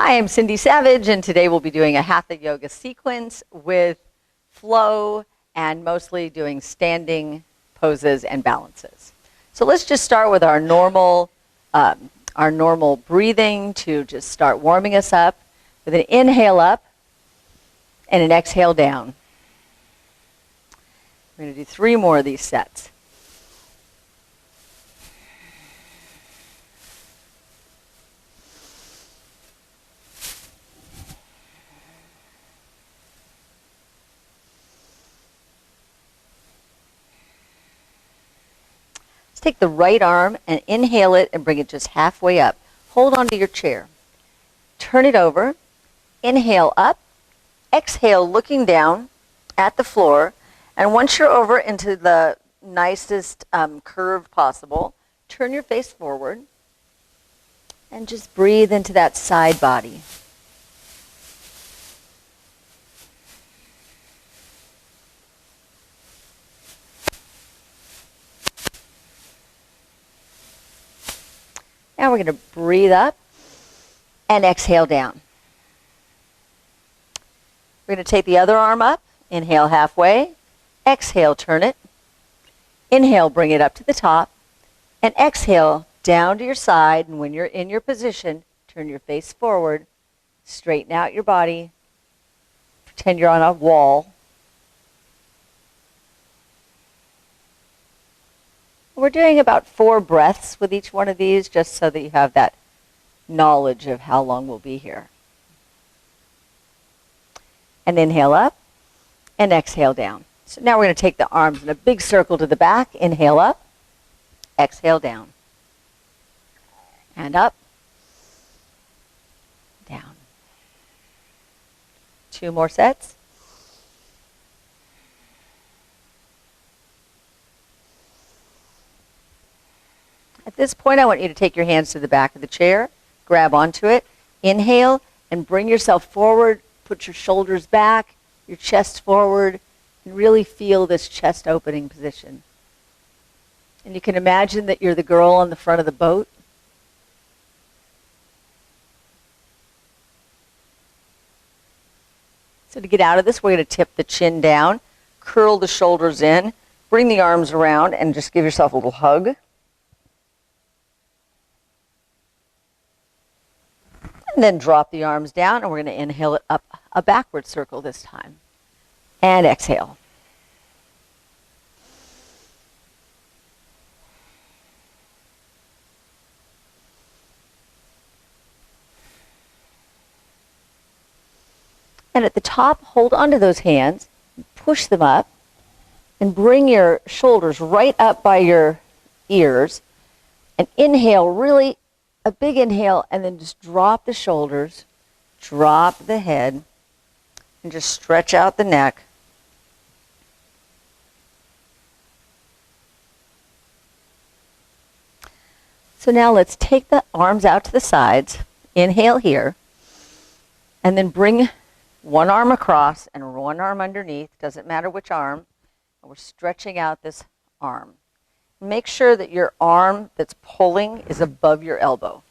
Hi, I'm Cindy Savage, and today we'll be doing a Hatha Yoga sequence with flow and mostly doing standing poses and balances. So let's just start with our normal breathing to just start warming us up with an inhale up and an exhale down. We're going to do 3 more of these sets. Let's take the right arm and inhale it and bring it just halfway up. Hold on to your chair. Turn it over. Inhale up. Exhale looking down at the floor. And once you're over into the nicest curve possible, turn your face forward and just breathe into that side body. Now we're going to breathe up and exhale down. We're going to take the other arm up, inhale halfway, exhale, turn it, inhale, bring it up to the top, and exhale down to your side. And when you're in your position, turn your face forward, straighten out your body, pretend you're on a wall. We're doing about 4 breaths with each one of these, just so that you have that knowledge of how long we'll be here. And inhale up and exhale down. So now we're going to take the arms in a big circle to the back. Inhale up, exhale down. And up, down. 2 more sets. At this point, I want you to take your hands to the back of the chair, grab onto it, inhale, and bring yourself forward. Put your shoulders back, your chest forward, and really feel this chest opening position. And you can imagine that you're the girl on the front of the boat. So to get out of this, we're going to tip the chin down, curl the shoulders in, bring the arms around, and just give yourself a little hug. And then drop the arms down, and we're going to inhale it up a backward circle this time. And exhale. And at the top, hold onto those hands, push them up, and bring your shoulders right up by your ears. And inhale, really a big inhale, and then just drop the shoulders, drop the head, and just stretch out the neck. So now let's take the arms out to the sides. Inhale here, and then bring one arm across and one arm underneath. Doesn't matter which arm. And we're stretching out this arm. Make sure that your arm that's pulling is above your elbow.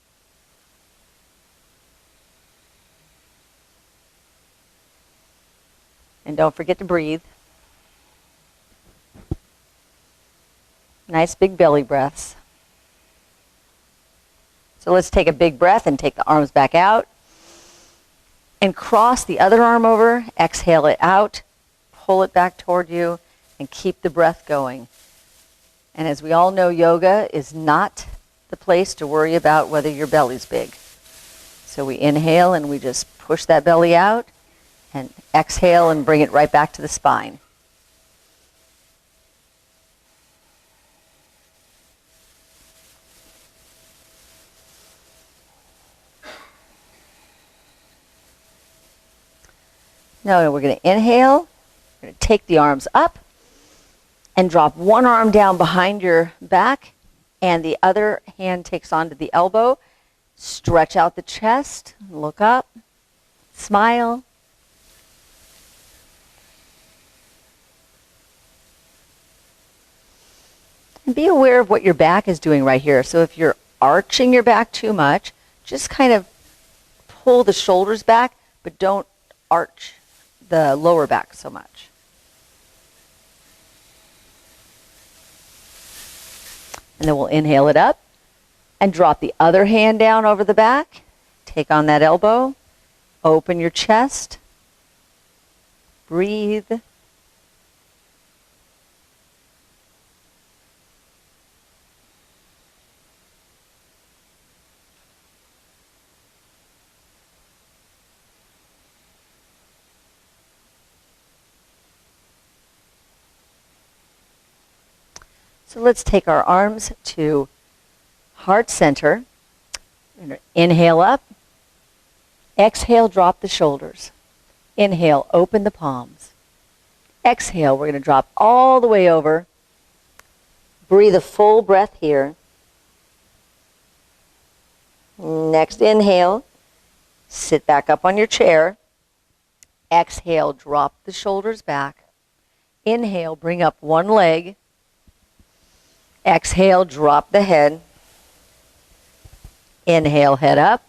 And don't forget to breathe. Nice big belly breaths. So let's take a big breath and take the arms back out. And cross the other arm over. Exhale it out. Pull it back toward you. And keep the breath going. And as we all know, yoga is not the place to worry about whether your belly's big. So we inhale and we just push that belly out, and exhale and bring it right back to the spine. Now we're going to inhale, we're going to take the arms up, and drop one arm down behind your back, and the other hand takes onto the elbow. Stretch out the chest, look up, smile. And be aware of what your back is doing right here. So if you're arching your back too much, just kind of pull the shoulders back, but don't arch the lower back so much. And then we'll inhale it up and drop the other hand down over the back. Take on that elbow. Open your chest. Breathe. So let's take our arms to heart center. We're going to inhale up. Exhale, drop the shoulders. Inhale, open the palms. Exhale, we're going to drop all the way over. Breathe a full breath here. Next inhale, sit back up on your chair. Exhale, drop the shoulders back. Inhale, bring up one leg. Exhale, drop the head. Inhale, head up.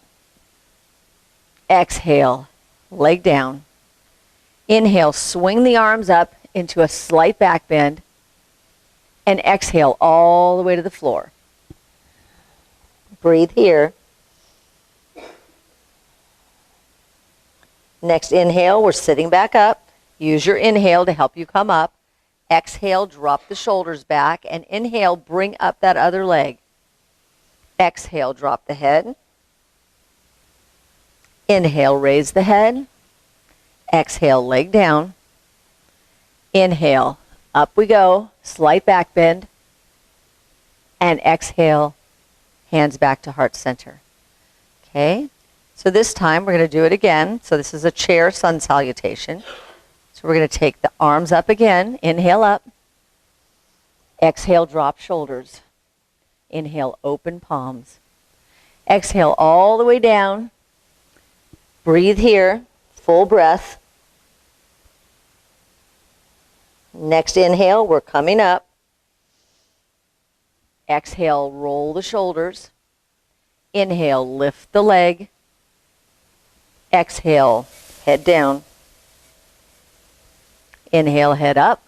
Exhale, leg down. Inhale, swing the arms up into a slight back bend. And exhale all the way to the floor. Breathe here. Next inhale, we're sitting back up. Use your inhale to help you come up. Exhale, drop the shoulders back. And inhale, bring up that other leg. Exhale, drop the head. Inhale, raise the head. Exhale, leg down. Inhale, up we go. Slight back bend. And exhale, hands back to heart center. Okay, so this time we're going to do it again. So this is a chair sun salutation. So we're going to take the arms up again. Inhale up. Exhale, drop shoulders. Inhale, open palms. Exhale all the way down. Breathe here, full breath. Next inhale, we're coming up. Exhale, roll the shoulders. Inhale, lift the leg. Exhale, head down. Inhale, head up.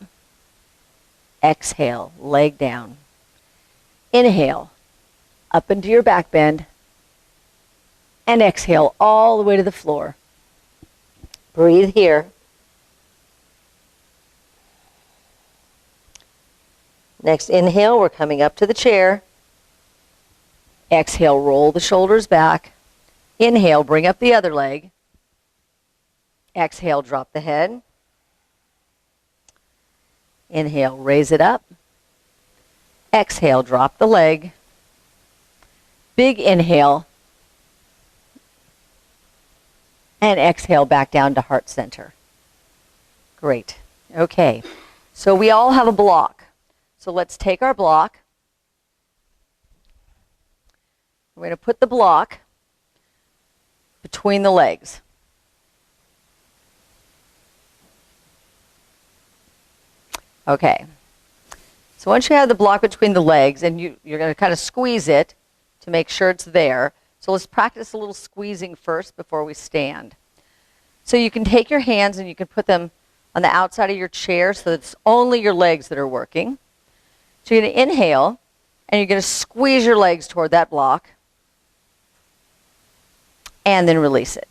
Exhale, leg down. Inhale, up into your back bend. And exhale all the way to the floor. Breathe here. Next inhale, we're coming up to the chair. Exhale, roll the shoulders back. Inhale, bring up the other leg. Exhale, drop the head. Inhale, raise it up. Exhale, drop the leg. Big inhale. And exhale back down to heart center. Great. Okay. So we all have a block. So let's take our block. We're going to put the block between the legs. Okay. So once you have the block between the legs, and you're going to kind of squeeze it to make sure it's there. So let's practice a little squeezing first before we stand. So you can take your hands and you can put them on the outside of your chair so it's only your legs that are working. So you're going to inhale, and you're going to squeeze your legs toward that block, and then release it.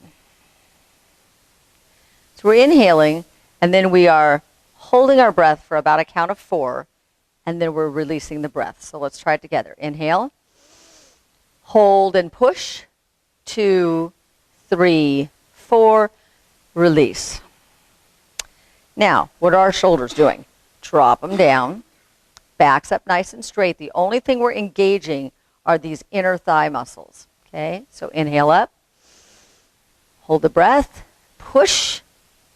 So we're inhaling, and then we are holding our breath for about a count of 4, and then we're releasing the breath. So let's try it together. Inhale, hold and push, 2, 3, 4, release. Now, what are our shoulders doing? Drop them down, backs up nice and straight. The only thing we're engaging are these inner thigh muscles. Okay, so inhale up, hold the breath, push,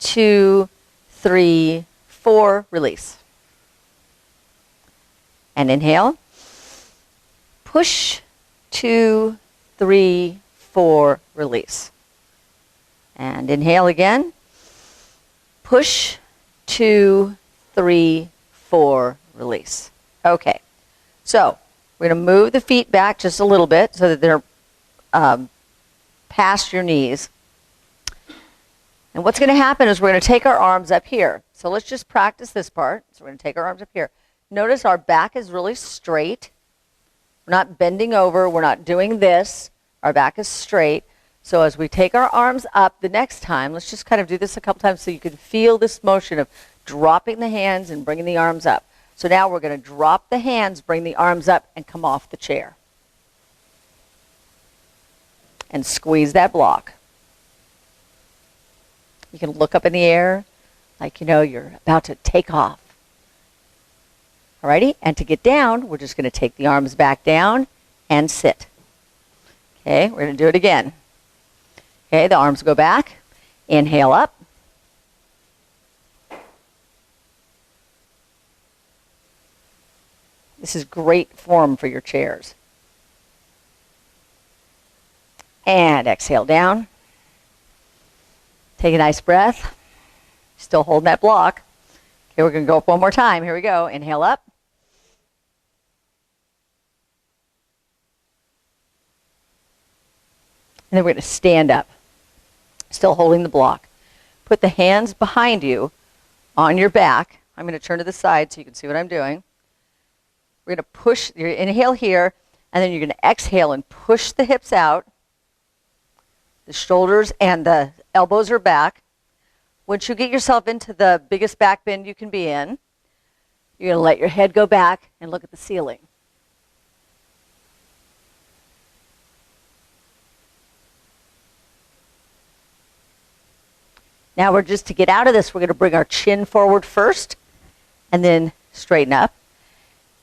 2, 3, 4, release. And inhale, push, 2, 3, 4, release. And inhale again, push, 2, 3, 4, release. Okay, so we're going to move the feet back just a little bit so that they're past your knees. And what's going to happen is we're going to take our arms up here. So let's just practice this part. So we're going to take our arms up here. Notice our back is really straight. We're not bending over. We're not doing this. Our back is straight. So as we take our arms up the next time, let's just kind of do this a couple times so you can feel this motion of dropping the hands and bringing the arms up. So now we're going to drop the hands, bring the arms up, and come off the chair. And squeeze that block. You can look up in the air like you know you're about to take off. Alrighty, and to get down, we're just going to take the arms back down and sit. Okay, we're going to do it again. Okay, the arms go back. Inhale up. This is great form for your chairs. And exhale down. Take a nice breath. Still holding that block. Okay, we're going to go up one more time. Here we go. Inhale up. And then we're going to stand up. Still holding the block. Put the hands behind you on your back. I'm going to turn to the side so you can see what I'm doing. We're going to push, you inhale here, and then you're going to exhale and push the hips out. The shoulders and the elbows are back. Once you get yourself into the biggest back bend you can be in, you're going to let your head go back and look at the ceiling. Now we're just to get out of this, we're going to bring our chin forward first and then straighten up.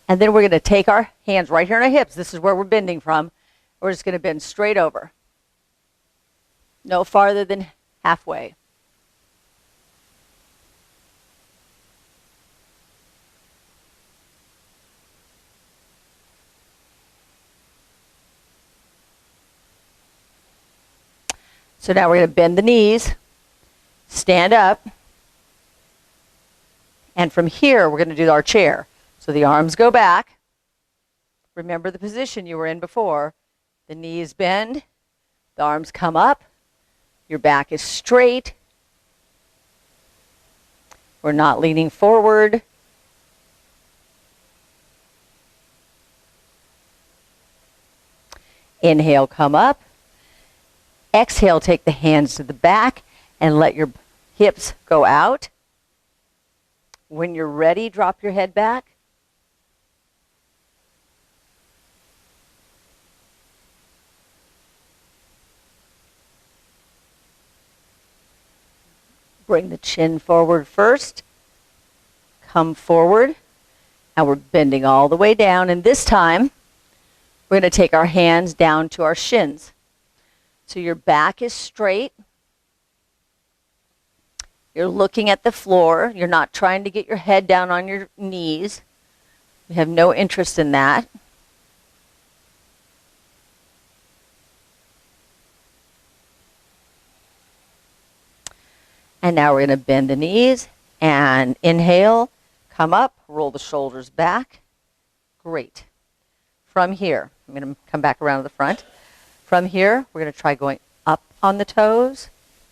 And then we're going to take our hands right here on our hips. This is where we're bending from. We're just going to bend straight over. No farther than halfway. So now we're going to bend the knees, stand up, and from here we're going to do our chair. So the arms go back. Remember the position you were in before. The knees bend, the arms come up, your back is straight. We're not leaning forward. Inhale, come up. Exhale, take the hands to the back and let your hips go out. When you're ready, drop your head back. Bring the chin forward first. Come forward. Now we're bending all the way down. And this time, we're going to take our hands down to our shins. So your back is straight. You're looking at the floor. You're not trying to get your head down on your knees. You have no interest in that. And now we're going to bend the knees and inhale, come up, roll the shoulders back. Great. From here, I'm going to come back around to the front. From here, we're going to try going up on the toes,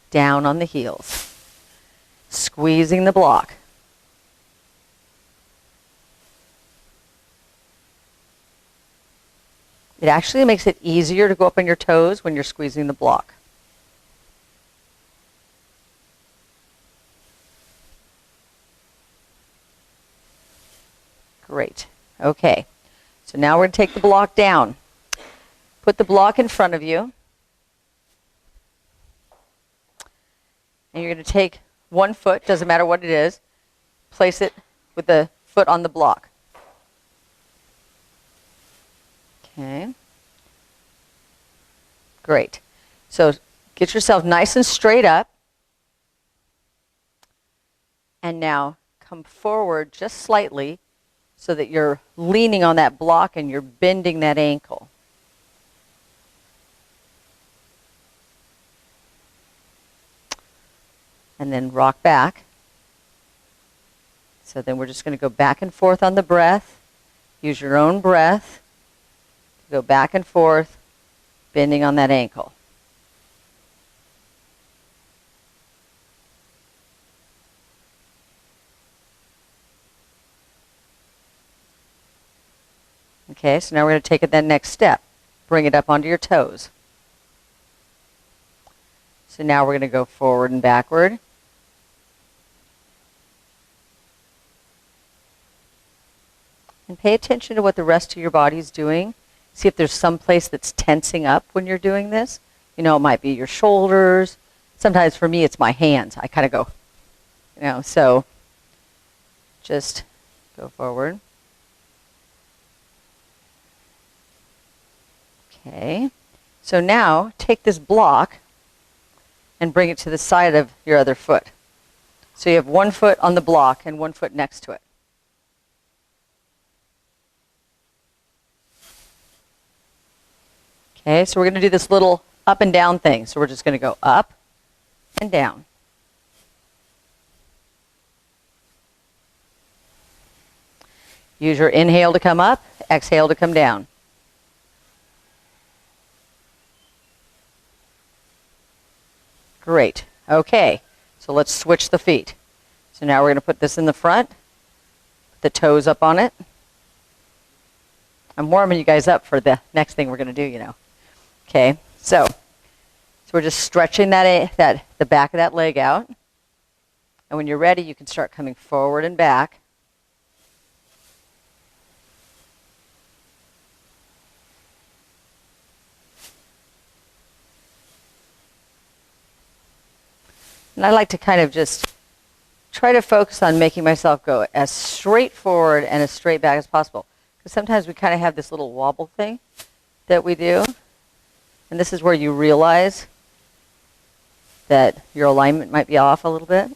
down on the heels. Squeezing the block. It actually makes it easier to go up on your toes when you're squeezing the block. Great. Okay. So now we're going to take the block down. Put the block in front of you. And you're going to take one foot, doesn't matter what it is, place it with the foot on the block. Okay. Great. So get yourself nice and straight up. And now come forward just slightly so that you're leaning on that block and you're bending that ankle. And then rock back. So then we're just going to go back and forth on the breath. Use your own breath. Go back and forth, bending on that ankle. Okay, so now we're going to take it that next step. Bring it up onto your toes. So now we're going to go forward and backward. And pay attention to what the rest of your body is doing. See if there's some place that's tensing up when you're doing this. You know, it might be your shoulders. Sometimes for me, it's my hands. I kind of go, you know, so just go forward. Okay. So now take this block and bring it to the side of your other foot. So you have one foot on the block and one foot next to it. Okay, so we're going to do this little up and down thing. So we're just going to go up and down. Use your inhale to come up, exhale to come down. Great. Okay, so let's switch the feet. So now we're going to put this in the front, put the toes up on it. I'm warming you guys up for the next thing we're going to do, you know. Okay, so we're just stretching the back of that leg out. And when you're ready, you can start coming forward and back. And I like to kind of just try to focus on making myself go as straight forward and as straight back as possible. Because sometimes we kind of have this little wobble thing that we do. And this is where you realize that your alignment might be off a little bit.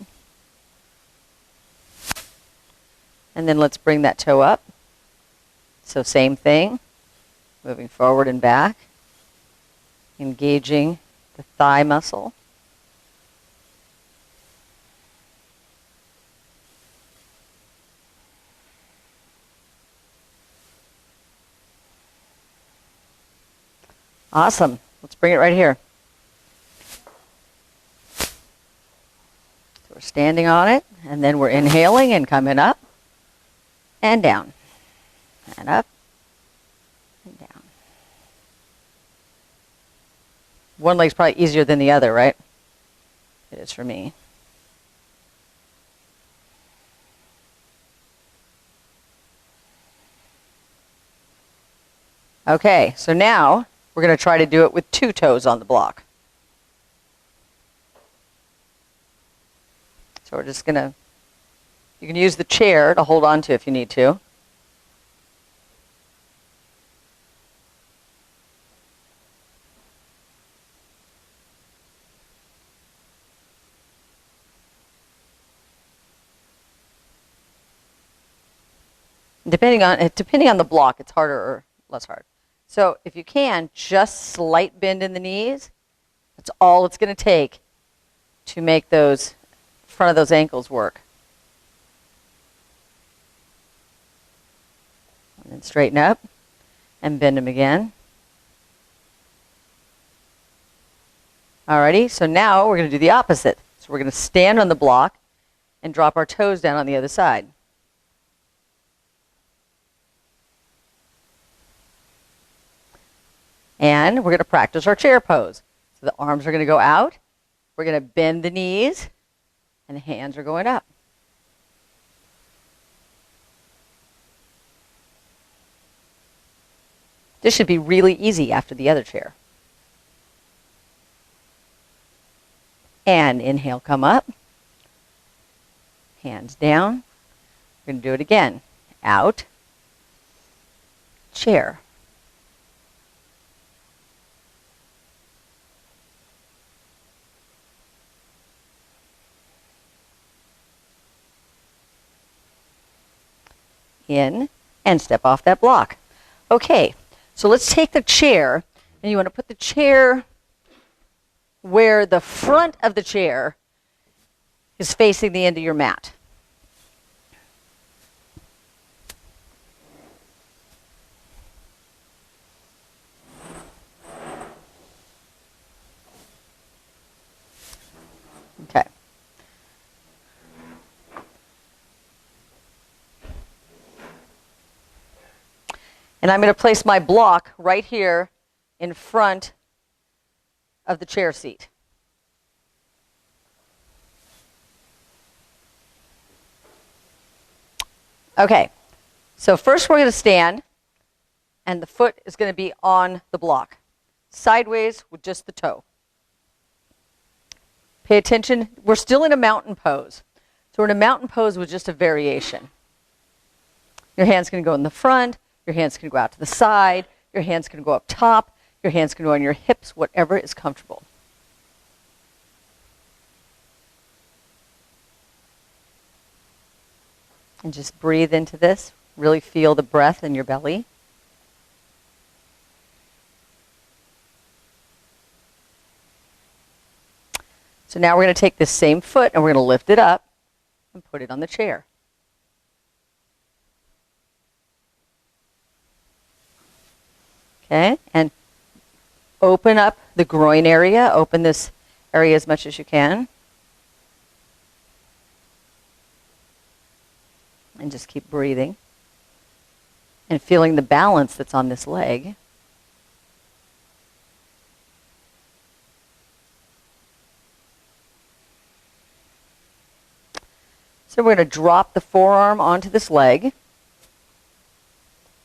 And then let's bring that toe up. So same thing, moving forward and back, engaging the thigh muscle. Awesome. Let's bring it right here. So we're standing on it, and then we're inhaling and coming up and down, and up and down. One leg's probably easier than the other, right? It is for me. Okay, so now we're going to try to do it with two toes on the block. So we're just going to, you can use the chair to hold on to if you need to. Depending on the block, it's harder or less hard. So if you can, just slight bend in the knees. That's all it's going to take to make those front of those ankles work. And then straighten up and bend them again. Alrighty, so now we're going to do the opposite. So we're going to stand on the block and drop our toes down on the other side. And we're going to practice our chair pose. So the arms are going to go out. We're going to bend the knees, and the hands are going up. This should be really easy after the other chair. And inhale, come up. Hands down. We're going to do it again. Out. Chair. In and step off that block. Okay, so let's take the chair, and you want to put the chair where the front of the chair is facing the end of your mat. Okay. And I'm going to place my block right here in front of the chair seat. Okay, so first we're going to stand, and the foot is going to be on the block, sideways with just the toe. Pay attention, we're still in a mountain pose. So we're in a mountain pose with just a variation. Your hand's going to go in the front, your hand's going to go out to the side, your hand's going to go up top, your hand's going to go on your hips, whatever is comfortable. And just breathe into this. Really feel the breath in your belly. So now we're going to take this same foot and we're going to lift it up and put it on the chair. Okay, and open up the groin area. Open this area as much as you can. And just keep breathing and feeling the balance that's on this leg. So we're going to drop the forearm onto this leg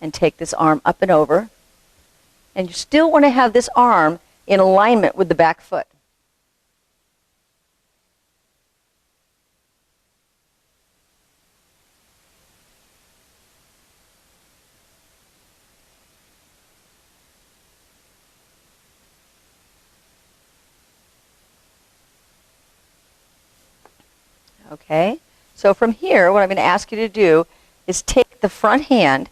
and take this arm up and over. And you still want to have this arm in alignment with the back foot. Okay, so from here, what I'm going to ask you to do is take the front hand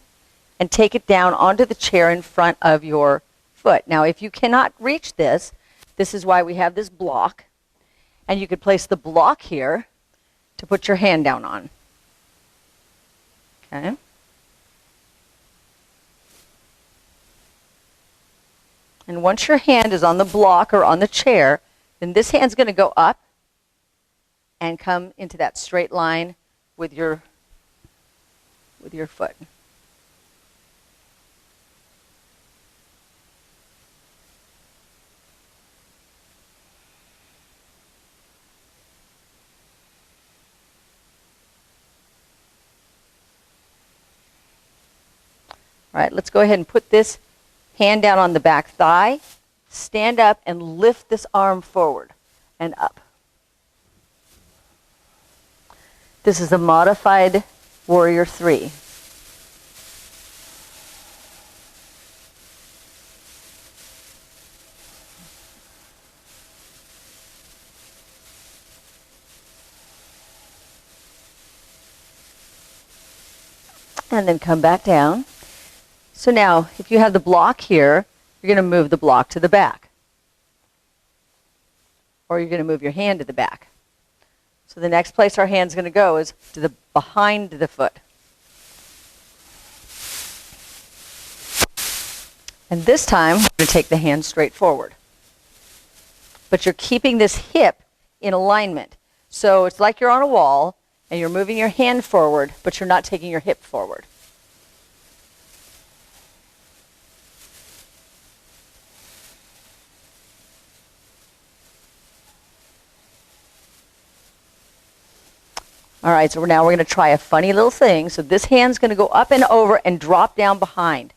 and take it down onto the chair in front of your foot. Now, if you cannot reach this, this is why we have this block. And you could place the block here to put your hand down on. Okay. And once your hand is on the block or on the chair, then this hand's going to go up and come into that straight line with your foot. All right, let's go ahead and put this hand down on the back thigh, stand up and lift this arm forward and up. This is a modified Warrior 3. And then come back down. So now, if you have the block here, you're going to move the block to the back. Or you're going to move your hand to the back. So the next place our hand's going to go is to the behind the foot. And this time, we're going to take the hand straight forward. But you're keeping this hip in alignment. So it's like you're on a wall, and you're moving your hand forward, but you're not taking your hip forward. All right, so now we're going to try a funny little thing. So this hand's going to go up and over and drop down behind.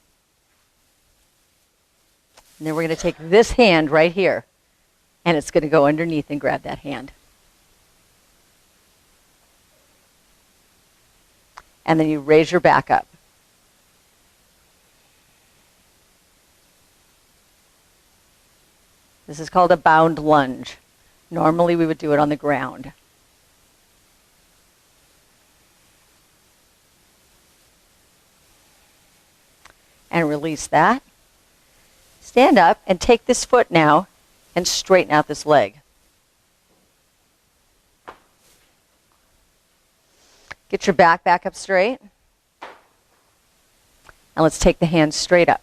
And then we're going to take this hand right here, and it's going to go underneath and grab that hand. And then you raise your back up. This is called a bound lunge. Normally we would do it on the ground. And release that. Stand up and take this foot now and straighten out this leg. Get your back up straight. And let's take the hands straight up.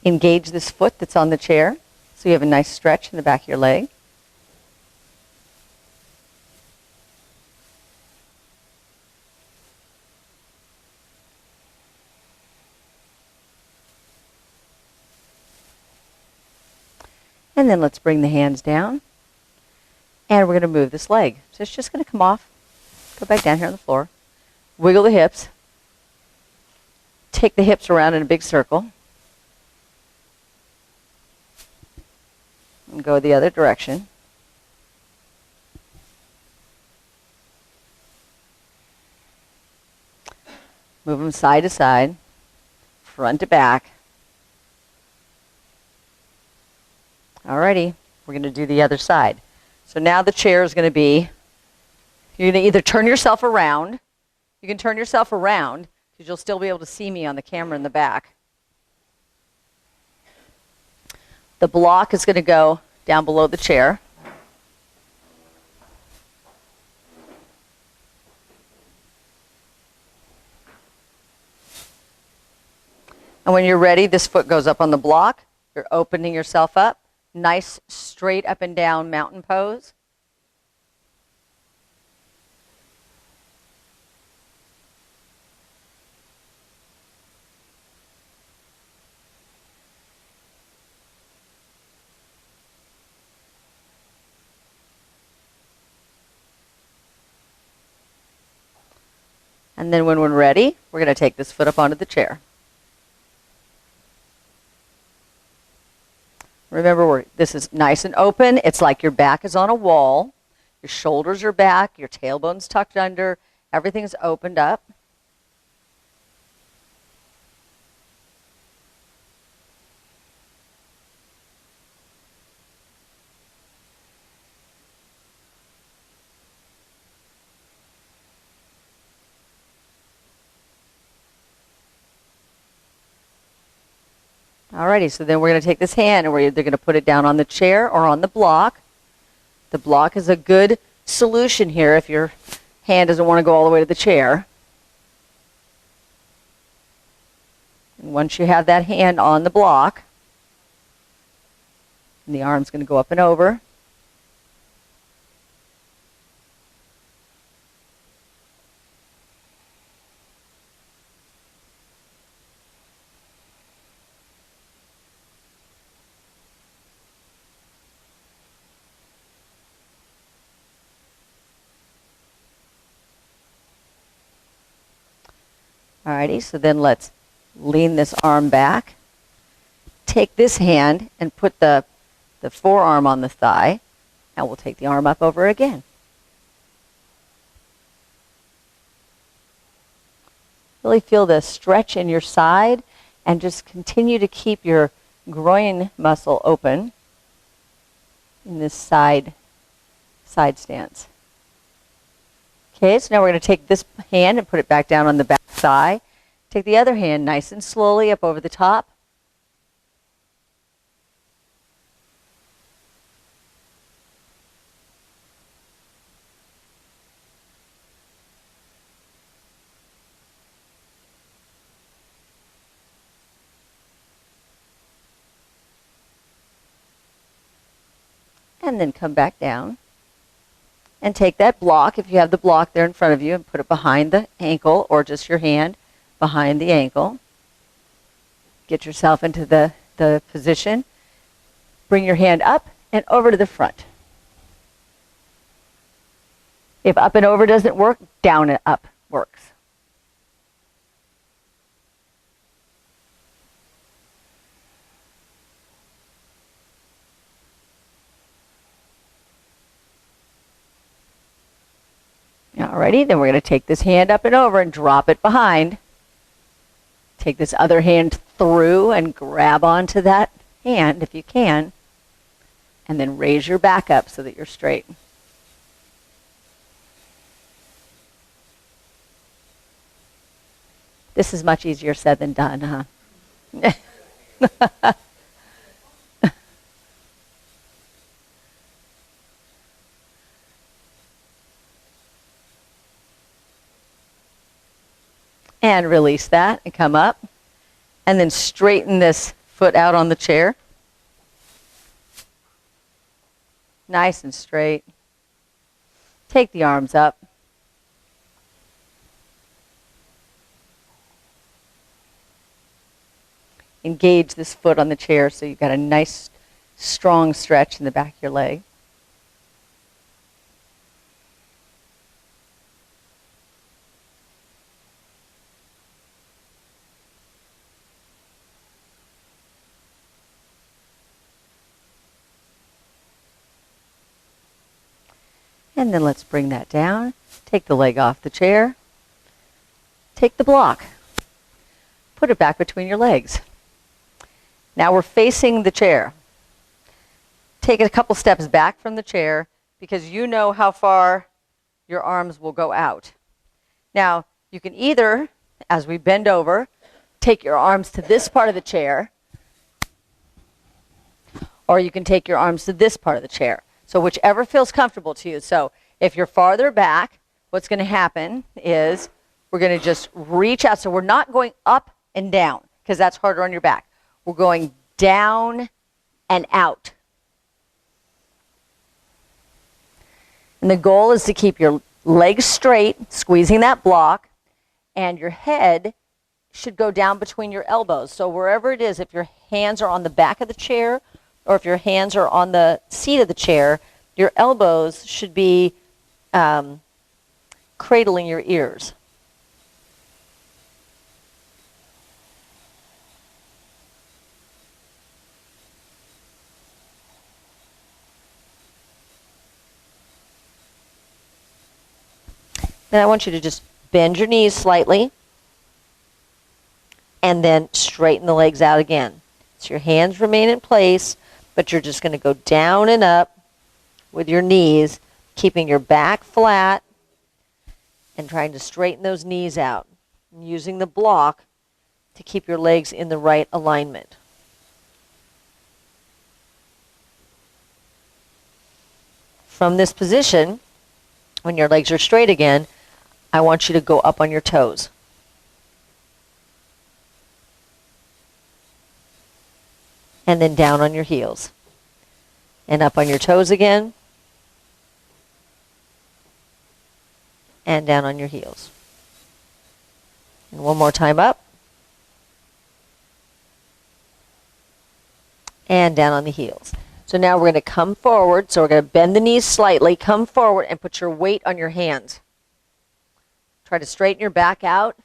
Engage this foot that's on the chair so you have a nice stretch in the back of your leg. And then let's bring the hands down. And we're going to move this leg. So it's just going to come off. Go back down here on the floor. Wiggle the hips. Take the hips around in a big circle. And go the other direction. Move them side to side, front to back. Alrighty, we're going to do the other side. So now the chair is going to be, you're going to either turn yourself around. You can turn yourself around because you'll still be able to see me on the camera in the back. The block is going to go down below the chair. And when you're ready, this foot goes up on the block. You're opening yourself up. Nice straight up and down mountain pose. And then when we're ready, we're going to take this foot up onto the chair. Remember, this is nice and open. It's like your back is on a wall. Your shoulders are back. Your tailbone's tucked under. Everything's opened up. Alrighty, so then we're going to take this hand and we're either going to put it down on the chair or on the block. The block is a good solution here if your hand doesn't want to go all the way to the chair. And once you have that hand on the block, and the arm's going to go up and over. Alrighty, so then let's lean this arm back. Take this hand and put the forearm on the thigh, and we'll take the arm up over again. Really feel the stretch in your side, and just continue to keep your groin muscle open in this side stance. Okay, so now we're going to take this hand and put it back down on the back thigh. Take the other hand nice and slowly up over the top. And then come back down. And take that block, if you have the block there in front of you, and put it behind the ankle or just your hand behind the ankle. Get yourself into the position. Bring your hand up and over to the front. If up and over doesn't work, down and up works. Alrighty, then we're going to take this hand up and over and drop it behind. Take this other hand through and grab onto that hand if you can. And then raise your back up so that you're straight. This is much easier said than done, huh? And release that and come up. And then straighten this foot out on the chair. Nice and straight. Take the arms up. Engage this foot on the chair so you've got a nice strong stretch in the back of your leg. And then let's bring that down. Take the leg off the chair. Take the block. Put it back between your legs. Now we're facing the chair. Take a couple steps back from the chair because you know how far your arms will go out. Now, you can either, as we bend over, take your arms to this part of the chair, or you can take your arms to this part of the chair. So whichever feels comfortable to you. So if you're farther back, what's going to happen is we're going to just reach out. So we're not going up and down because that's harder on your back. We're going down and out. And the goal is to keep your legs straight, squeezing that block, and your head should go down between your elbows. So wherever it is, if your hands are on the back of the chair or if your hands are on the seat of the chair, your elbows should be cradling your ears. Then I want you to just bend your knees slightly and then straighten the legs out again. So your hands remain in place, but you're just going to go down and up with your knees, keeping your back flat and trying to straighten those knees out, and using the block to keep your legs in the right alignment. From this position, when your legs are straight again, I want you to go up on your toes. And then down on your heels. And up on your toes again. And down on your heels. And one more time up. And down on the heels. So now we're going to come forward. So we're going to bend the knees slightly, come forward, and put your weight on your hands. Try to straighten your back out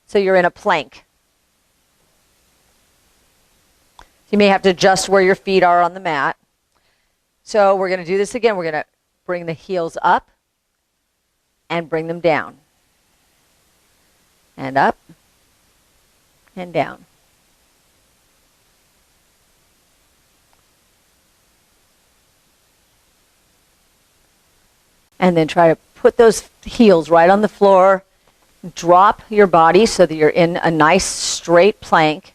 so you're in a plank. You may have to adjust where your feet are on the mat. So we're going to do this again. We're going to bring the heels up and bring them down. And up and down. And then try to put those heels right on the floor. Drop your body so that you're in a nice straight plank.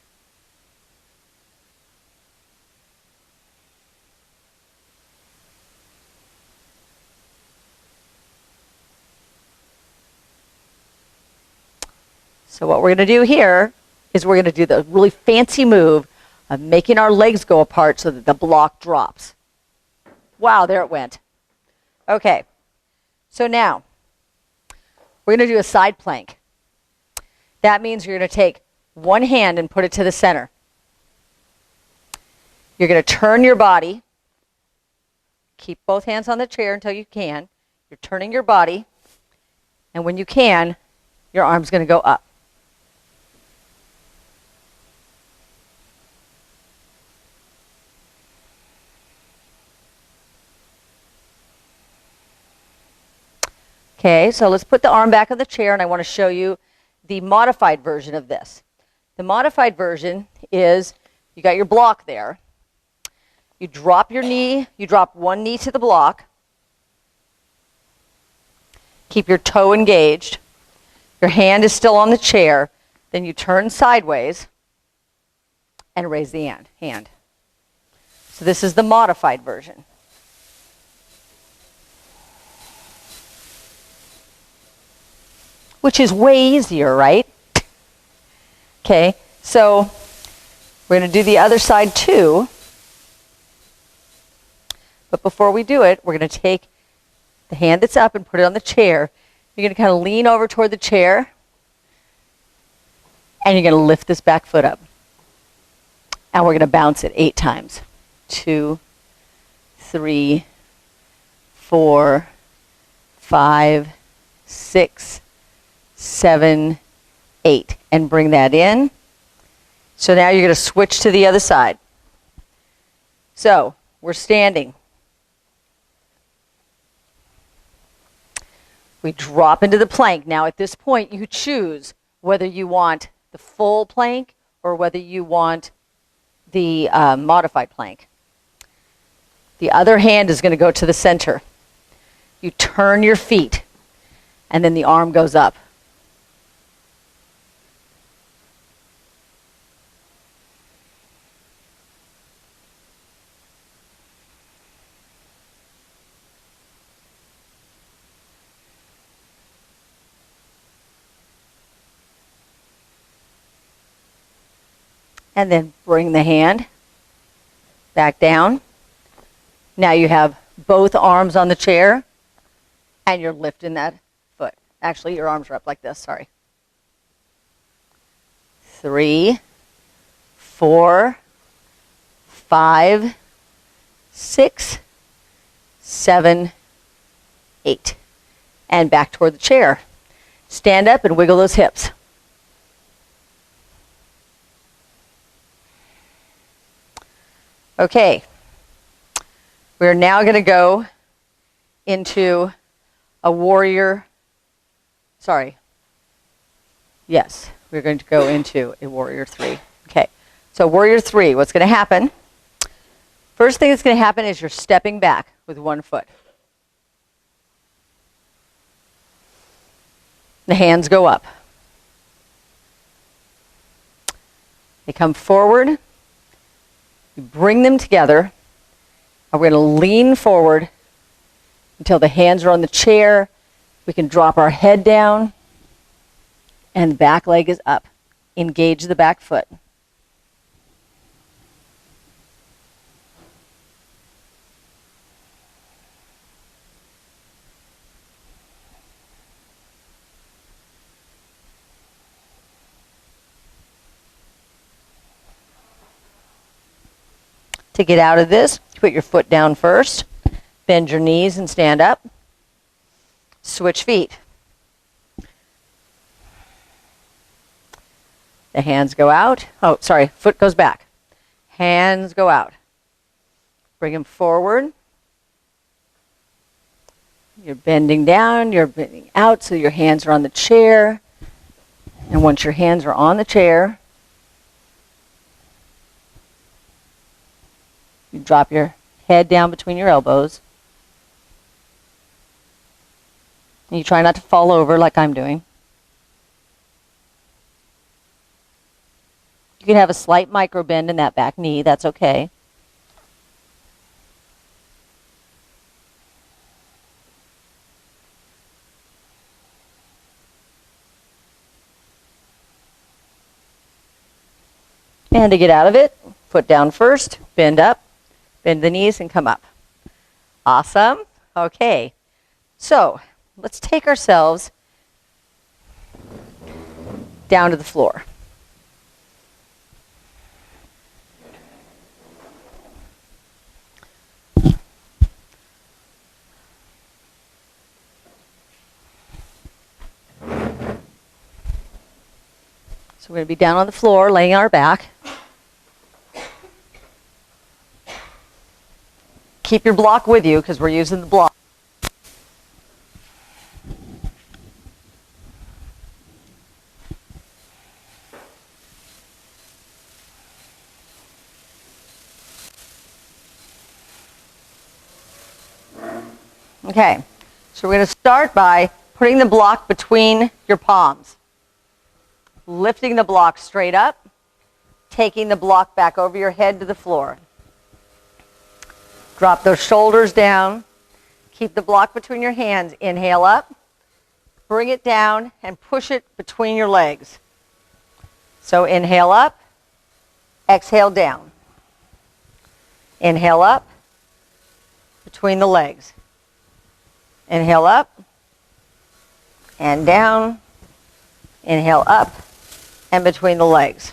So what we're going to do here is we're going to do the really fancy move of making our legs go apart so that the block drops. Wow, there it went. Okay. So now, we're going to do a side plank. That means you're going to take one hand and put it to the center. You're going to turn your body. Keep both hands on the chair until you can. You're turning your body. And when you can, your arm's going to go up. Okay, so let's put the arm back on the chair, and I want to show you the modified version of this. The modified version is you got your block there. You drop your knee, you drop one knee to the block. Keep your toe engaged. Your hand is still on the chair. Then you turn sideways and raise the hand. So this is the modified version. Which is way easier, right? Okay, so we're going to do the other side too. But before we do it, we're going to take the hand that's up and put it on the chair. You're going to kind of lean over toward the chair. And you're going to lift this back foot up. And we're going to bounce it 8 times. 2, 3, 4, 5, 6, 7, 8. And bring that in. So now you're going to switch to the other side. So we're standing. We drop into the plank. Now at this point you choose whether you want the full plank or whether you want the modified plank. The other hand is going to go to the center. You turn your feet and then the arm goes up. And then bring the hand back down. Now you have both arms on the chair and you're lifting that foot. Actually, your arms are up like this, sorry. 3, 4, 5, 6, 7, 8. And back toward the chair. Stand up and wiggle those hips. Okay, we're now going to go into a warrior, yes, we're going to go into a warrior 3. Okay, so warrior 3, what's going to happen, first thing that's going to happen is you're stepping back with one foot. The hands go up. They come forward. You bring them together, and we're going to lean forward until the hands are on the chair. We can drop our head down, and the back leg is up. Engage the back foot. To get out of this, put your foot down first, bend your knees and stand up. Switch feet. The hands go out. Oh, sorry, foot goes back. Hands go out. Bring them forward. You're bending down, you're bending out so your hands are on the chair. And once your hands are on the chair, you drop your head down between your elbows. And you try not to fall over like I'm doing. You can have a slight micro bend in that back knee. That's okay. And to get out of it, foot down first, bend up. Bend the knees and come up. Awesome. Okay. So let's take ourselves down to the floor. So we're going to be down on the floor, laying on our back. Keep your block with you because we're using the block. Okay, so we're going to start by putting the block between your palms. Lifting the block straight up, taking the block back over your head to the floor. Drop those shoulders down. Keep the block between your hands. Inhale up. Bring it down and push it between your legs. So inhale up. Exhale down. Inhale up. Between the legs. Inhale up. And down. Inhale up. And between the legs.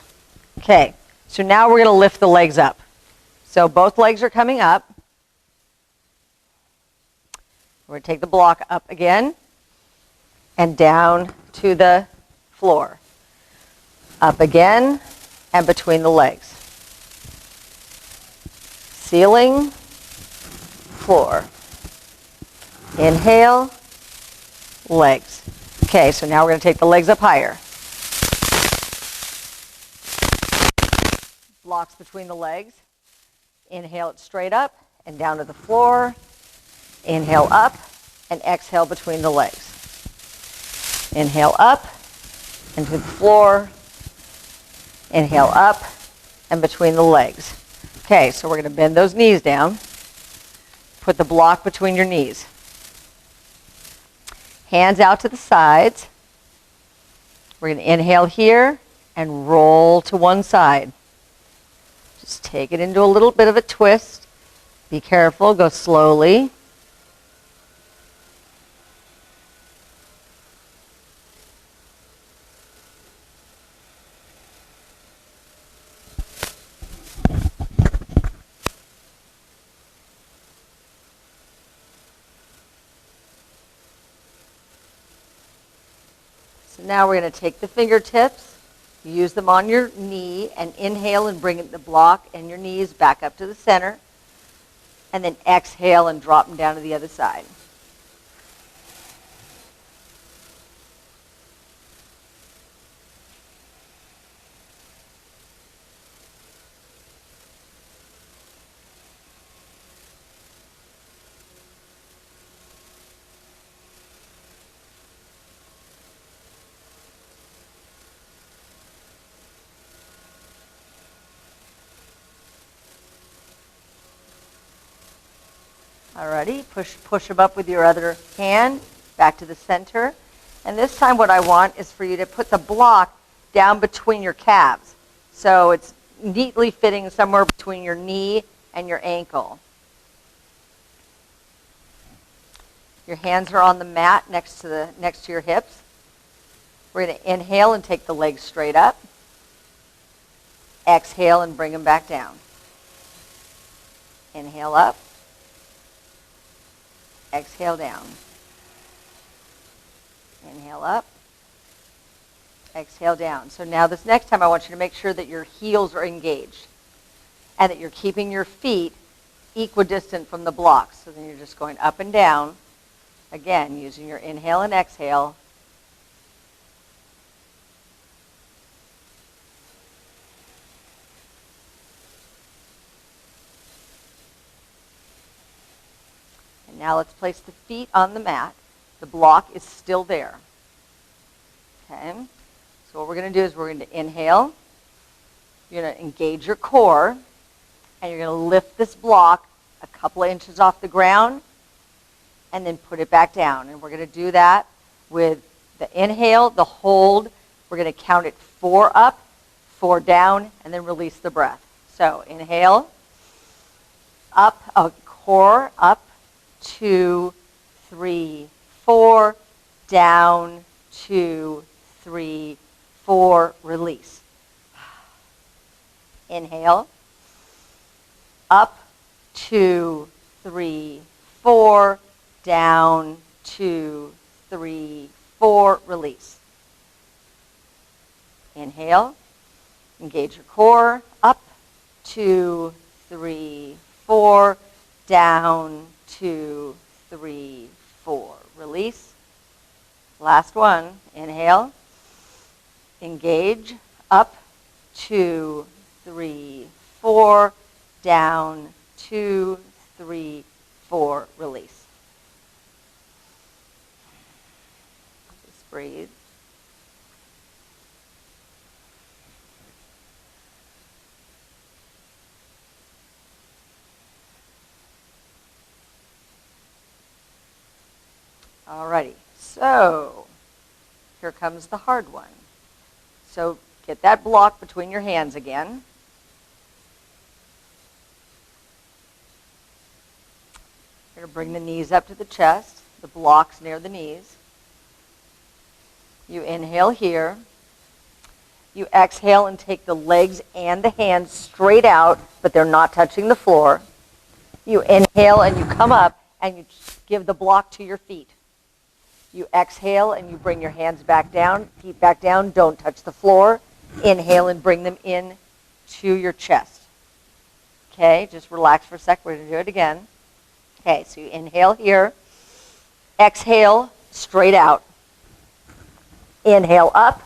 Okay. So now we're going to lift the legs up. So both legs are coming up. We're going to take the block up again and down to the floor. Up again and between the legs. Ceiling, floor. Inhale, legs. Okay, so now we're going to take the legs up higher. Blocks between the legs. Inhale it straight up and down to the floor. Inhale up and exhale between the legs. Inhale up and to the floor. Inhale up and between the legs. Okay, so we're going to bend those knees down. Put the block between your knees. Hands out to the sides. We're going to inhale here and roll to one side. Just take it into a little bit of a twist. Be careful, go slowly. So now we're going to take the fingertips, use them on your knee, and inhale and bring the block and your knees back up to the center. And then exhale and drop them down to the other side. Alrighty, push them up with your other hand back to the center. And this time what I want is for you to put the block down between your calves. So it's neatly fitting somewhere between your knee and your ankle. Your hands are on the mat next to your hips. We're going to inhale and take the legs straight up. Exhale and bring them back down. Inhale up. Exhale down. Inhale up. Exhale down. So now this next time I want you to make sure that your heels are engaged and that you're keeping your feet equidistant from the blocks. So then you're just going up and down, again, using your inhale and exhale. Now let's place the feet on the mat. The block is still there. Okay? So what we're going to do is we're going to inhale. You're going to engage your core. And you're going to lift this block a couple of inches off the ground. And then put it back down. And we're going to do that with the inhale, the hold. We're going to count it 4 up, 4 down, and then release the breath. So inhale. Up, core, up. 2, 3, 4, down, 2, 3, 4, release. Inhale, up, 2, 3, 4, down, 2, 3, 4, release. Inhale, engage your core, up, 2, 3, 4, down, 2, 3, 4. Release. Last one. Inhale. Engage. Up. 2, 3, 4. Down. 2, 3, 4. Release. Just breathe. Alrighty, so here comes the hard one. So get that block between your hands again. You're going to bring the knees up to the chest, the blocks near the knees. You inhale here. You exhale and take the legs and the hands straight out, but they're not touching the floor. You inhale and you come up and you give the block to your feet. You exhale and you bring your hands back down, feet back down, don't touch the floor. Inhale and bring them in to your chest. Okay, just relax for a sec. We're going to do it again. Okay, so you inhale here. Exhale, straight out. Inhale up.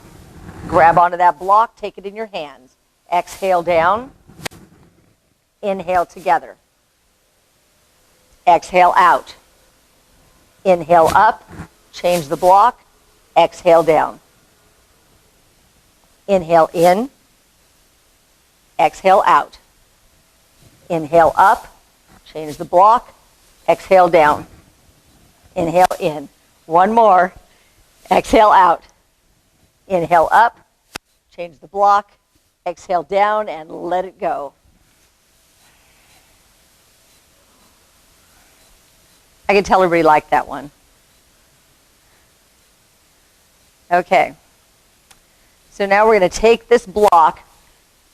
Grab onto that block, take it in your hands. Exhale down. Inhale together. Exhale out. Inhale up. Change the block. Exhale down. Inhale in. Exhale out. Inhale up. Change the block. Exhale down. Inhale in. One more. Exhale out. Inhale up. Change the block. Exhale down and let it go. I can tell everybody liked that one. Okay. So now we're going to take this block,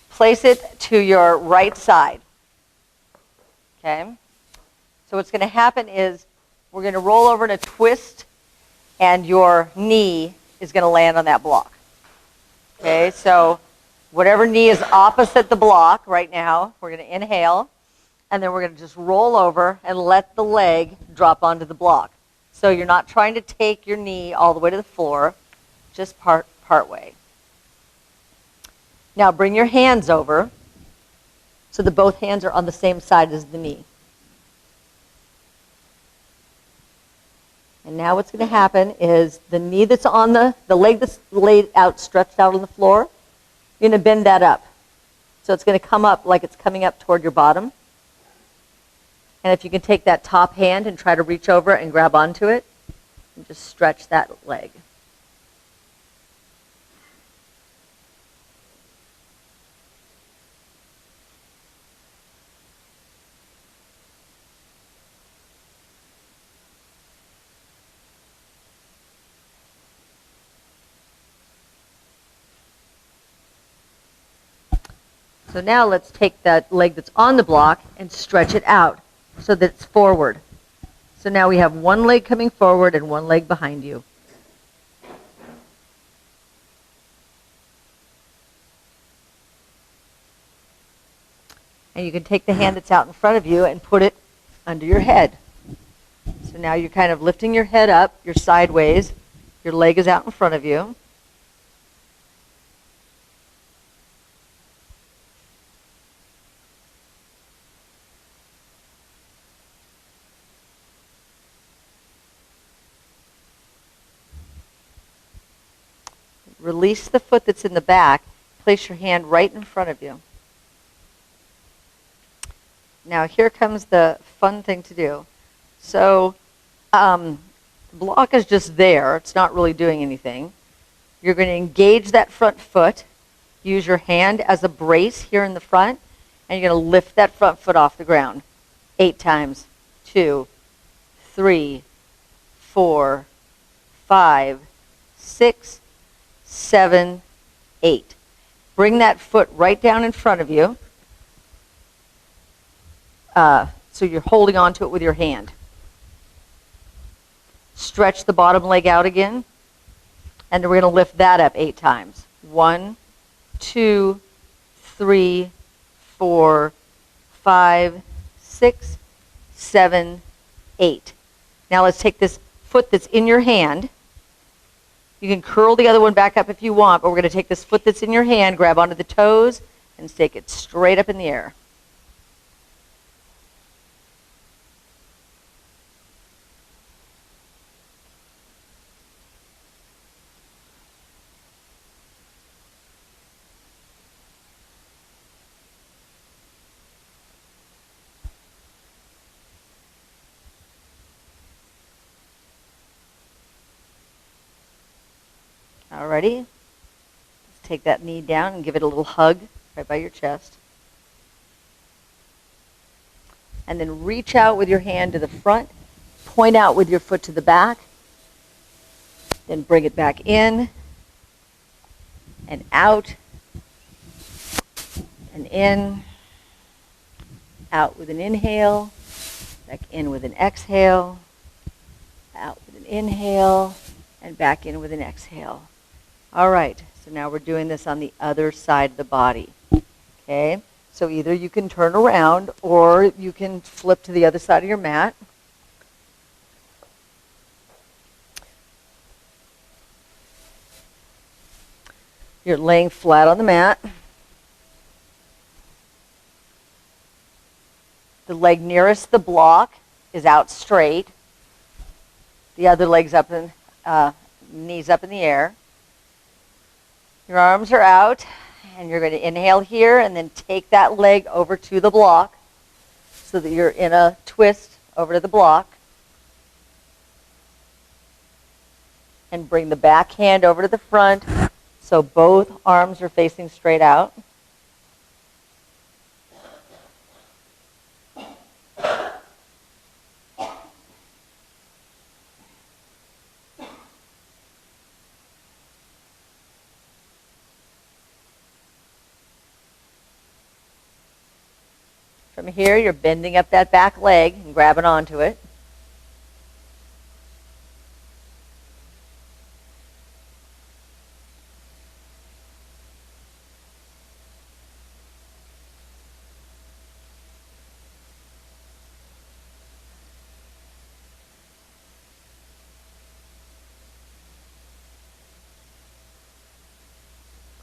place it to your right side. Okay? So what's going to happen is we're going to roll over in a twist, and your knee is going to land on that block. Okay? So whatever knee is opposite the block right now, we're going to inhale, and then we're going to just roll over and let the leg drop onto the block. So you're not trying to take your knee all the way to the floor, just part way. Now bring your hands over so that both hands are on the same side as the knee. And now what's going to happen is the knee that's on the leg that's laid out, stretched out on the floor, you're going to bend that up. So it's going to come up like it's coming up toward your bottom. And if you can take that top hand and try to reach over and grab onto it, and just stretch that leg. So now let's take that leg that's on the block and stretch it out so that it's forward. So now we have one leg coming forward and one leg behind you. And you can take the hand that's out in front of you and put it under your head. So now you're kind of lifting your head up, you're sideways, your leg is out in front of you. Release the foot that's in the back. Place your hand right in front of you. Now here comes the fun thing to do. So the block is just there. It's not really doing anything. You're going to engage that front foot. Use your hand as a brace here in the front. And you're going to lift that front foot off the ground. 8 times. 2, 3, 4, 5, 6, 7, 8. Bring that foot right down in front of you. So you're holding onto it with your hand. Stretch the bottom leg out again. And we're going to lift that up 8 times. 1, 2, 3, 4, 5, 6, 7, 8. Now let's take this foot that's in your hand. You can curl the other one back up if you want, but we're going to take this foot that's in your hand, grab onto the toes, and stake it straight up in the air. Alrighty, let's take that knee down and give it a little hug right by your chest. And then reach out with your hand to the front, point out with your foot to the back, then bring it back in, and out and in, out with an inhale, back in with an exhale, out with an inhale, and back in with an exhale. All right, so now we're doing this on the other side of the body. Okay, so either you can turn around or you can flip to the other side of your mat. You're laying flat on the mat. The leg nearest the block is out straight. The other leg's up in, knees up in the air. Your arms are out, and you're going to inhale here and then take that leg over to the block so that you're in a twist over to the block. And bring the back hand over to the front so both arms are facing straight out. From here, you're bending up that back leg and grabbing onto it.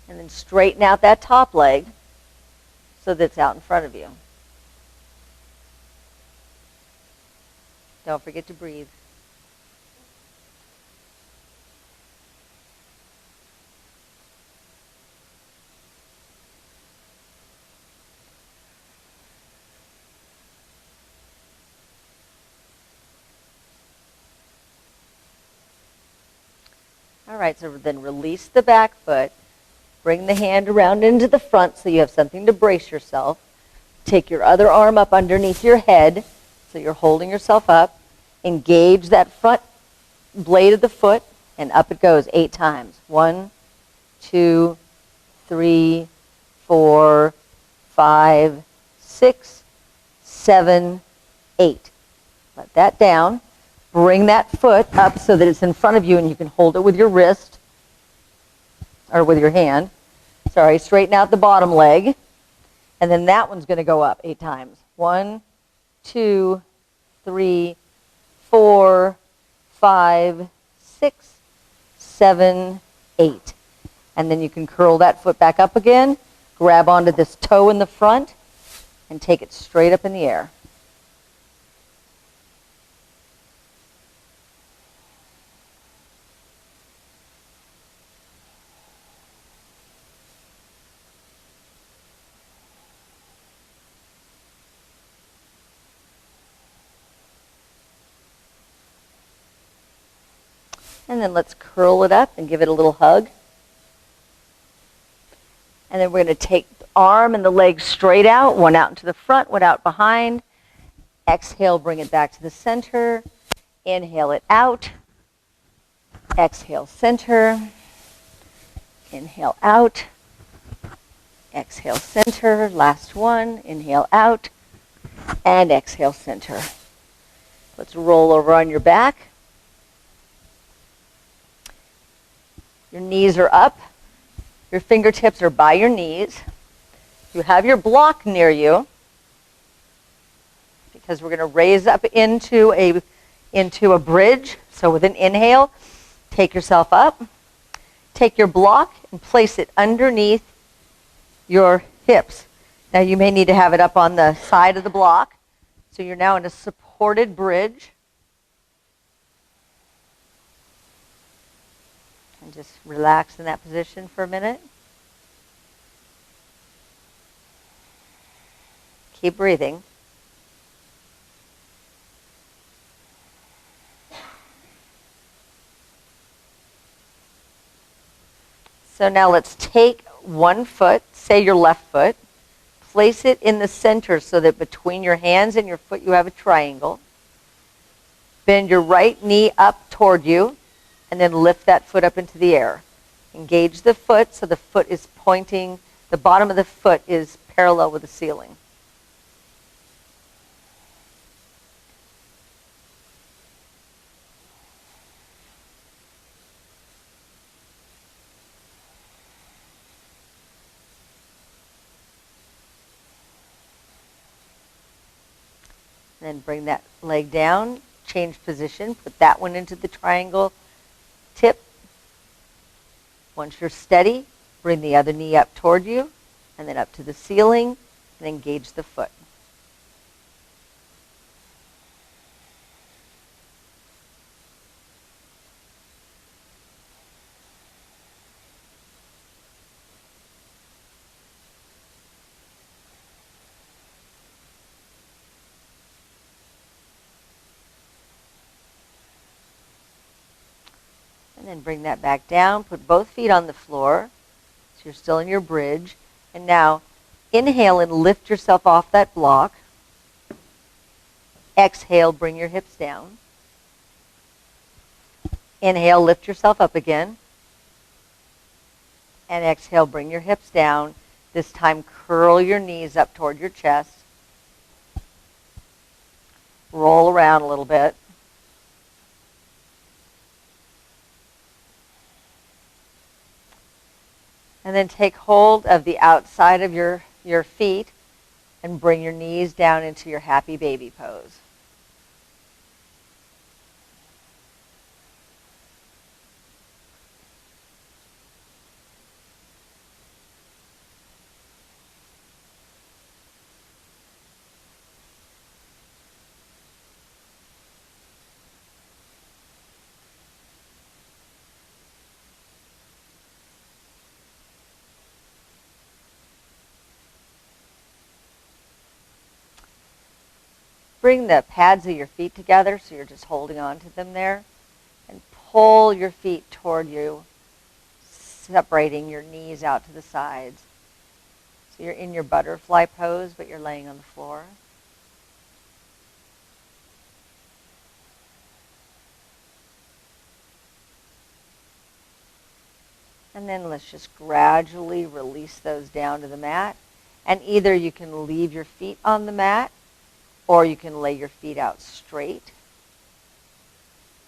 And then straighten out that top leg so that it's out in front of you. Don't forget to breathe. All right, so then release the back foot. Bring the hand around into the front so you have something to brace yourself. Take your other arm up underneath your head so you're holding yourself up. Engage that front blade of the foot, and up it goes 8 times. 1, 2, 3, 4, 5, 6, 7, 8. Let that down. Bring that foot up so that it's in front of you and you can hold it with your wrist or with your hand. Sorry, straighten out the bottom leg. And then that one's going to go up 8 times. 1, 2, 3, 4, 5, 6, 7, 8. And then you can curl that foot back up again, grab onto this toe in the front, and take it straight up in the air. And then let's curl it up and give it a little hug. And then we're going to take the arm and the leg straight out, one out into the front, one out behind. Exhale, bring it back to the center. Inhale it out. Exhale, center. Inhale out. Exhale, center. Last one. Inhale out. And exhale, center. Let's roll over on your back. Your knees are up. Your fingertips are by your knees. You have your block near you because we're going to raise up into a bridge. So with an inhale, take yourself up. Take your block and place it underneath your hips. Now you may need to have it up on the side of the block. So you're now in a supported bridge. And just relax in that position for a minute. Keep breathing. So now let's take one foot, say your left foot, place it in the center so that between your hands and your foot you have a triangle. Bend your right knee up toward you. And then lift that foot up into the air. Engage the foot so the foot is pointing, the bottom of the foot is parallel with the ceiling. Then bring that leg down, change position, put that one into the triangle tip. Once you're steady, bring the other knee up toward you, and then up to the ceiling, and engage the foot. And then bring that back down, put both feet on the floor, so you're still in your bridge. And now, inhale and lift yourself off that block. Exhale, bring your hips down. Inhale, lift yourself up again. And exhale, bring your hips down. This time, curl your knees up toward your chest. Roll around a little bit. And then take hold of the outside of your feet and bring your knees down into your happy baby pose. Bring the pads of your feet together so you're just holding on to them there. And pull your feet toward you, separating your knees out to the sides. So you're in your butterfly pose, but you're laying on the floor. And then let's just gradually release those down to the mat. And either you can leave your feet on the mat, or you can lay your feet out straight,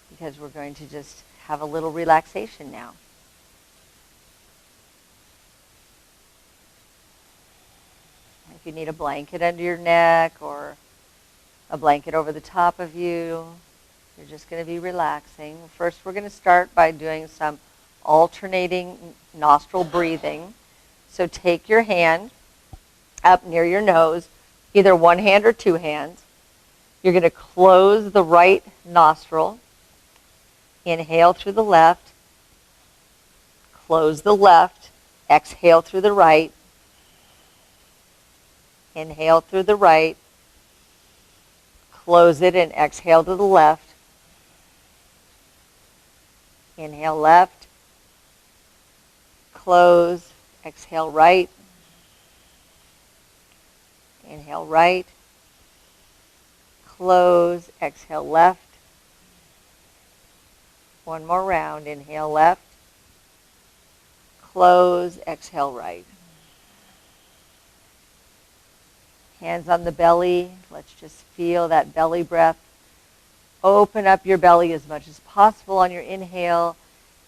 because we're going to just have a little relaxation now. If you need a blanket under your neck or a blanket over the top of you, you're just going to be relaxing. First, we're going to start by doing some alternating nostril breathing. So take your hand up near your nose, either one hand or two hands. You're going to close the right nostril. Inhale through the left. Close the left. Exhale through the right. Inhale through the right. Close it and exhale to the left. Inhale left. Close. Exhale right. Inhale right. Close. Exhale left. One more round. Inhale left. Close. Exhale right. Hands on the belly. Let's just feel that belly breath. Open up your belly as much as possible on your inhale.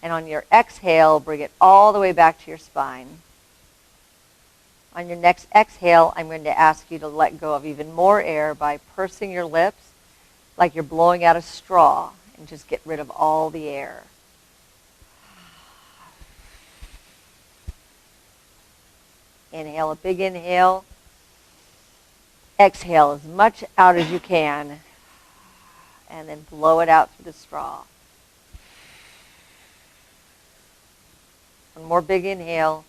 And on your exhale, bring it all the way back to your spine. On your next exhale, I'm going to ask you to let go of even more air by pursing your lips like you're blowing out a straw, and just get rid of all the air. Inhale, a big inhale. Exhale as much out as you can, and then blow it out through the straw. One more big inhale.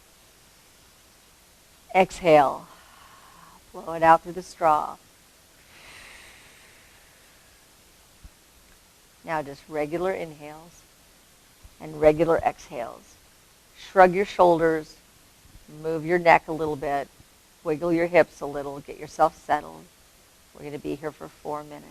Exhale. Blow it out through the straw. Now just regular inhales and regular exhales. Shrug your shoulders. Move your neck a little bit. Wiggle your hips a little. Get yourself settled. We're going to be here for 4 minutes.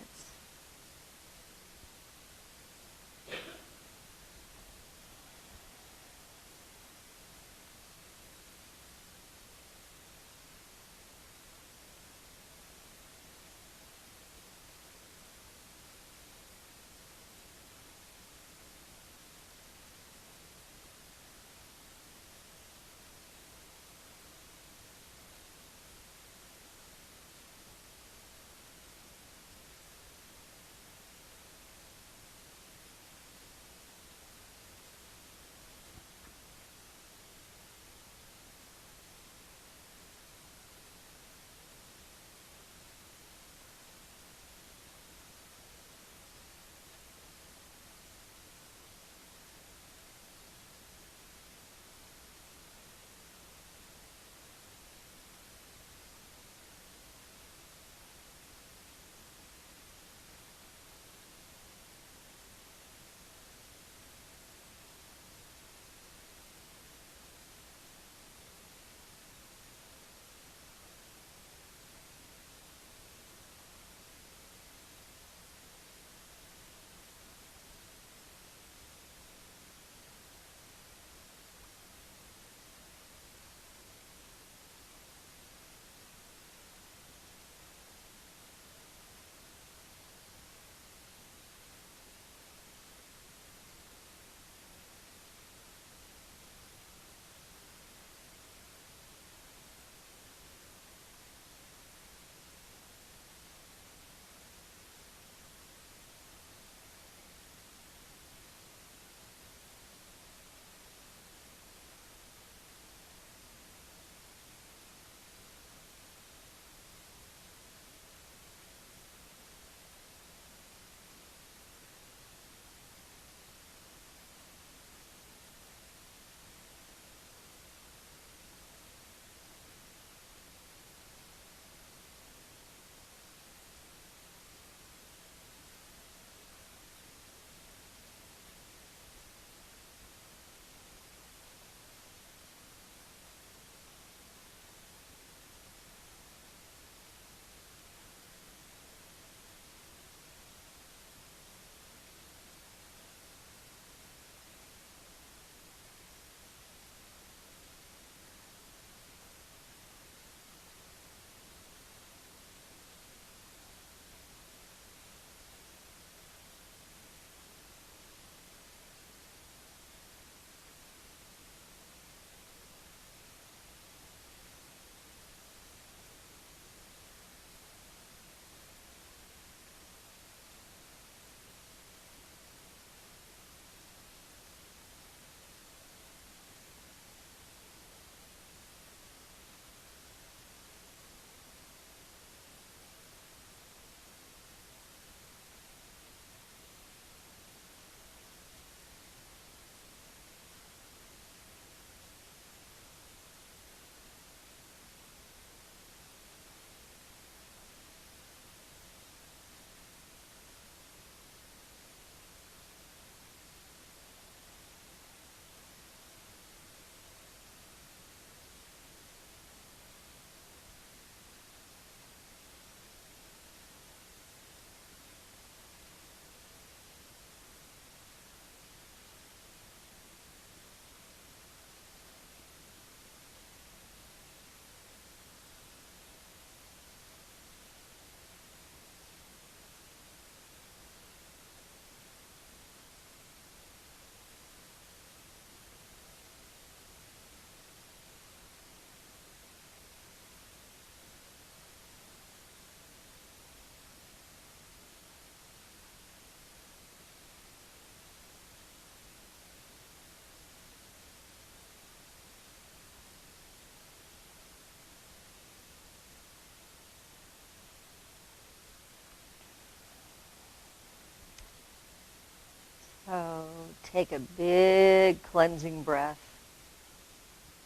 Take a big cleansing breath.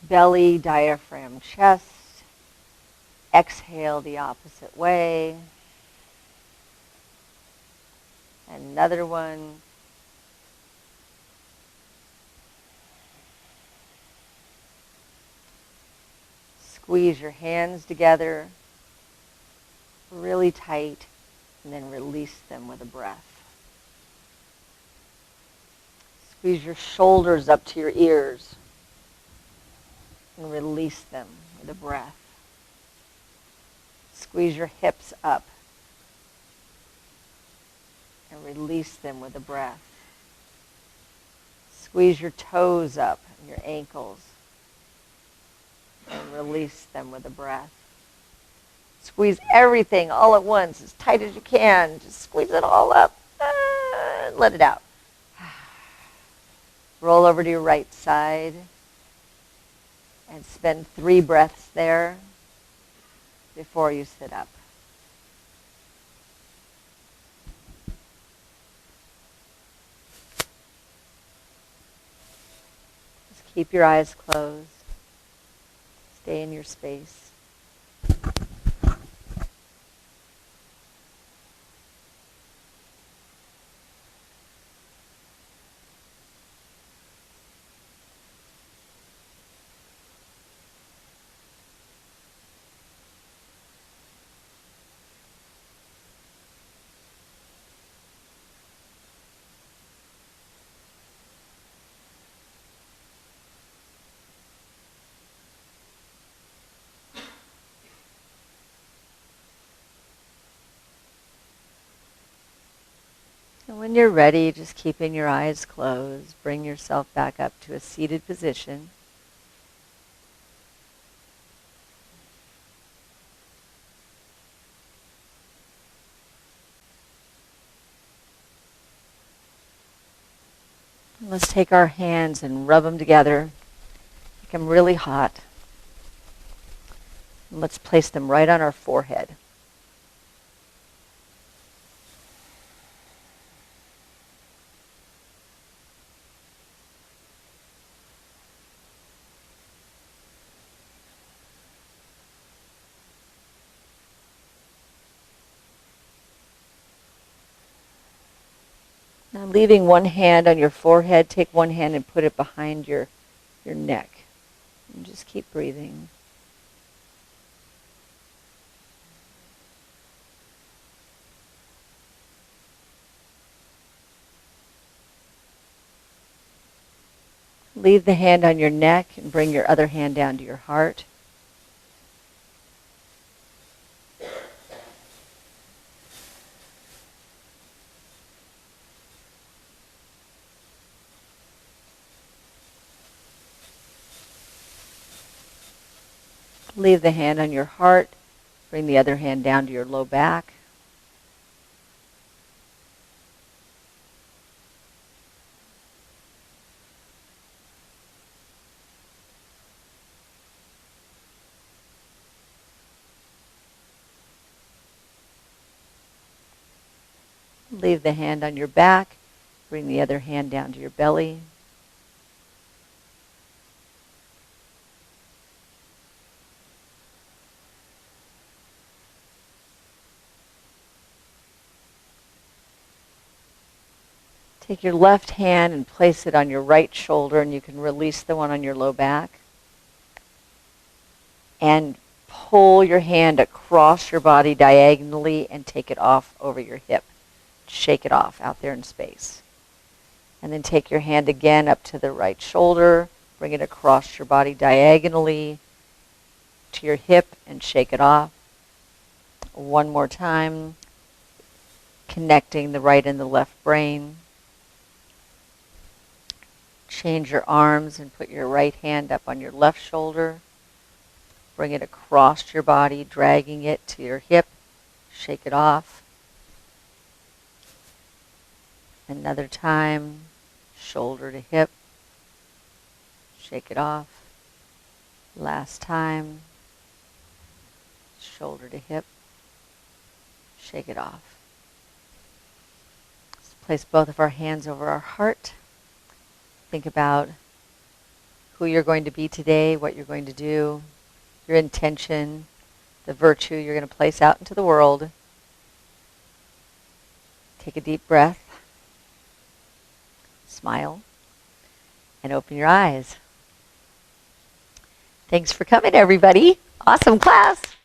Belly, diaphragm, chest. Exhale the opposite way. Another one. Squeeze your hands together really tight and then release them with a breath. Squeeze your shoulders up to your ears and release them with a breath. Squeeze your hips up and release them with a breath. Squeeze your toes up and your ankles and release them with a breath. Squeeze everything all at once, as tight as you can. Just squeeze it all up and let it out. Roll over to your right side and spend 3 breaths there before you sit up. Just keep your eyes closed. Stay in your space. And when you're ready, just keeping your eyes closed, bring yourself back up to a seated position. Let's take our hands and rub them together. Make them really hot. And let's place them right on our forehead. Now leaving one hand on your forehead, take one hand and put it behind your neck. And just keep breathing. Leave the hand on your neck and bring your other hand down to your heart. Leave the hand on your heart. Bring the other hand down to your low back. Leave the hand on your back. Bring the other hand down to your belly. Take your left hand and place it on your right shoulder, and you can release the one on your low back. And pull your hand across your body diagonally and take it off over your hip. Shake it off out there in space. And then take your hand again up to the right shoulder, bring it across your body diagonally to your hip and shake it off. One more time, connecting the right and the left brain. Change your arms and put your right hand up on your left shoulder. Bring it across your body, dragging it to your hip. Shake it off. Another time, shoulder to hip. Shake it off. Last time, shoulder to hip. Shake it off. Let's place both of our hands over our heart. Think about who you're going to be today, what you're going to do, your intention, the virtue you're going to place out into the world. Take a deep breath, smile, and open your eyes. Thanks for coming, everybody. Awesome class.